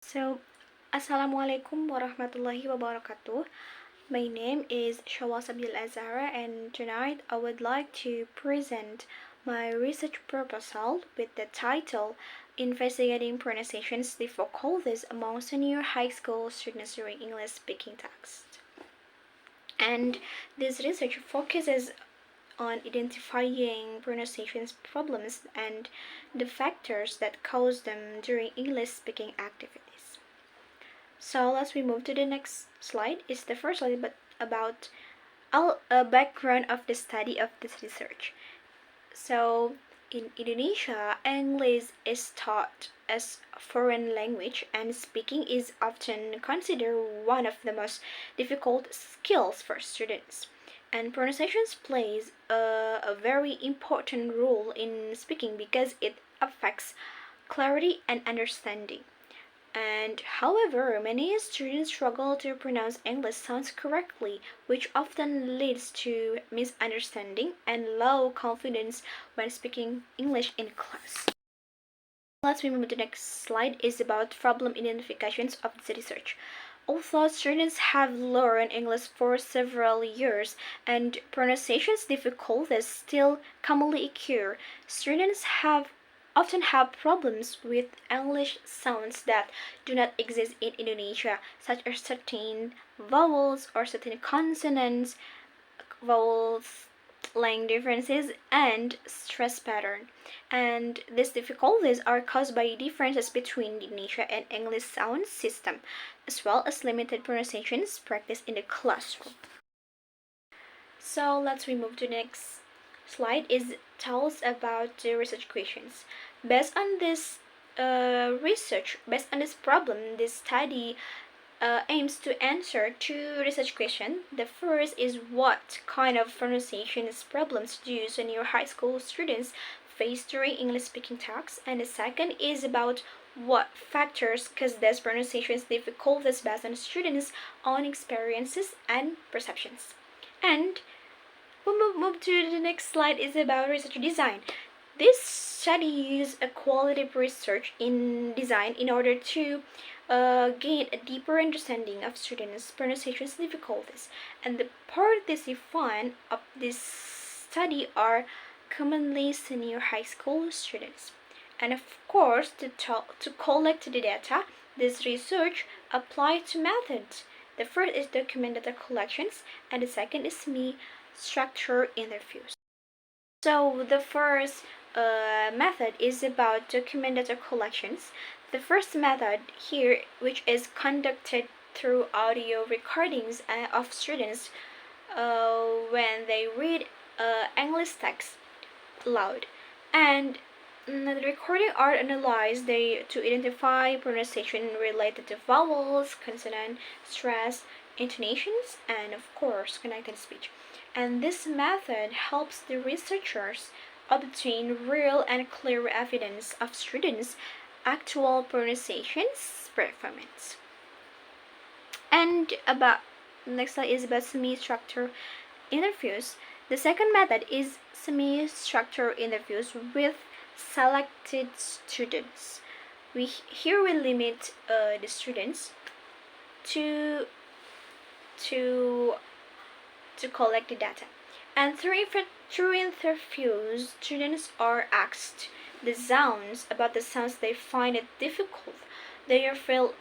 So, Assalamualaikum warahmatullahi wabarakatuh. My name is Syalwa and tonight I would like to present my research proposal with the title Investigating Pronunciation's Difficulties Among Senior High School Students During English Speaking Text. And this research focuses on identifying pronunciation problems and the factors that cause them during English speaking activities. So let's move to the next slide. It's the first slide but about a background of the study of this research. So in Indonesia, English is taught as a foreign language and speaking is often considered one of the most difficult skills for students. And pronunciation plays a very important role in speaking because it affects clarity and understanding. And however, many students struggle to pronounce English sounds correctly, which often leads to misunderstanding and low confidence when speaking English in class. Let's move to the next slide is about problem identifications of the research. Although students have learned English for several years and pronunciation difficulties still commonly occur, students often have problems with English sounds that do not exist in Indonesia, such as certain vowels or certain consonants, vowels, length differences, and stress pattern. And these difficulties are caused by differences between Indonesia and English sound system, as well as limited pronunciations practiced in the classroom. So let's move to the next slide is tells about the research questions. Based on this based on this problem, this study aims to answer two research questions. The first is what kind of pronunciation problems do senior high school students face during English speaking tasks, and the second is about what factors cause these pronunciation difficulties based on students' own experiences and perceptions. And we'll move to the next slide is about research design. This study used a qualitative research in design in order to gain a deeper understanding of students' pronunciation difficulties. And the participants of this study are commonly senior high school students. And of course, to collect the data, this research applied to methods. The first is document data collections, and the second is structure interviews. So the first method is about document data collections. The first method here, which is conducted through audio recordings of students when they read English text loud, and the recording are analyzed to identify pronunciation related to vowels, consonant, stress, intonations, and of course connected speech. And this method helps the researchers obtain real and clear evidence of students' actual pronunciations performance. And about next slide is about semi-structured interviews. The second method is semi-structured interviews with selected students. Here we limit the students to to to collect the data. And through interviews, students are asked the sounds about the sounds they find it difficult. They are feel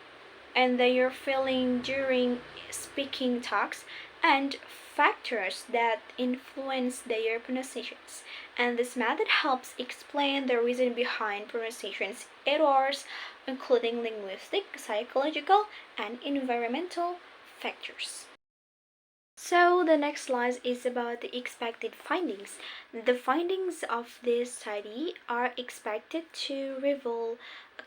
they are feeling during speaking talks and factors that influence their pronunciations. And this method helps explain the reason behind pronunciations errors, including linguistic, psychological, and environmental factors. So the next slide is about the expected findings. The findings of this study are expected to reveal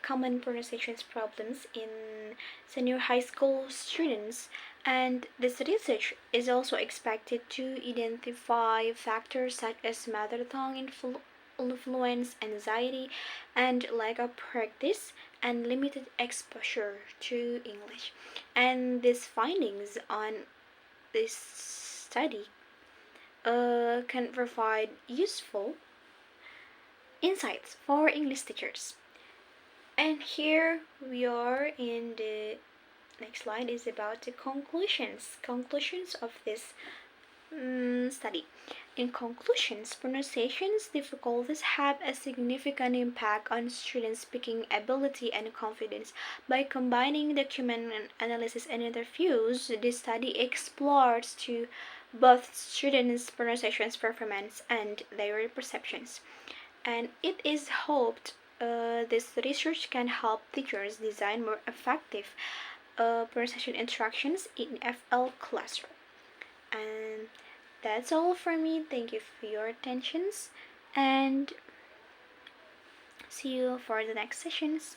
common pronunciation problems in senior high school students, and this research is also expected to identify factors such as mother tongue influence, anxiety, and lack of practice and limited exposure to English. And these findings on this study can provide useful insights for English teachers. And here we are in the next slide is about the conclusions of this study. In conclusions, pronunciation's difficulties have a significant impact on students' speaking ability and confidence. By combining document analysis and interviews, this study explores to both students' pronunciation performance and their perceptions. And it is hoped this research can help teachers design more effective pronunciation instructions in FL classroom. And that's all for me. Thank you for your attentions and see you for the next sessions.